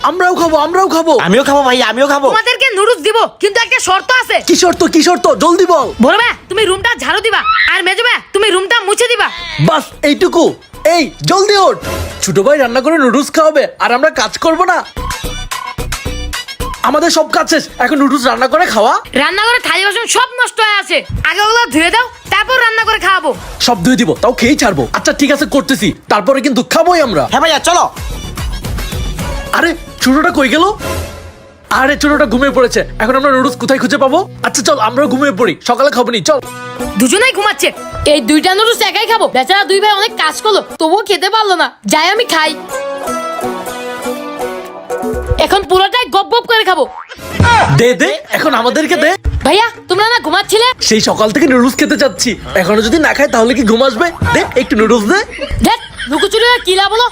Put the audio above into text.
আমরাও খাবো। আমিও খাবো ভাই, আমিও খাবো। তোমাদেরকে নুডলস দিব, কিন্তু একটা শর্ত আছে। কি শর্ত জলদি বল। বড় ভাই তুমি রুমটা ঝাড়ু দিবা, আর মেজো ভাই তুমি রুমটা মুছে দিবা। বাস এইটুকু। এই জলদি ওঠ। ছোট ভাই রান্না করে নুডলস খাওয়াবে আর আমরা কাজ করব না? আমাদের সব কাজ শেষ, এখন নুডলস রান্না করে খাওয়া। রান্নাঘরে থালি বাসন সব নষ্ট হয়ে আছে, আগে ওগুলো ধুয়ে দাও, তারপর রান্না করে খাওয়াবো। সব ধুয়ে দিব, তাও খেয়েই ছাড়বো। আচ্ছা ঠিক আছে করতেছি, তারপরে কিন্তু খাবোই আমরা। হ্যাঁ ভাইয়া চলো। আরে ছোটটা কই গেল? আরে ছোটটা ঘুমিয়ে পড়েছে, এখন আমরা নুডলস কোথায় খুঁজে পাবো? আচ্ছা চল আমরাও ঘুমিয়ে পড়ি, সকালে খাবো নি, চল। দুজনেই ঘুমাচ্ছে, এই দুইটা নুডলস একাই খাবো। বেচারা দুই ভাই অনেক কাজ করলো, তবুও খেতে পারলো না। যাই আমি খাই, এখন পুরোটাই গপ গপ করে খাবো। দে এখন আমাদেরকে দে। ভাইয়া তোমরা না ঘুমাচ্ছিলে? সেই সকাল থেকে নুডলস খেতে চাচ্ছি, এখনো যদি না খাই তাহলে কি ঘুম আসবে? দে একটু নুডলস দে। দেখ লুকোচুরি কি লাভ হলো?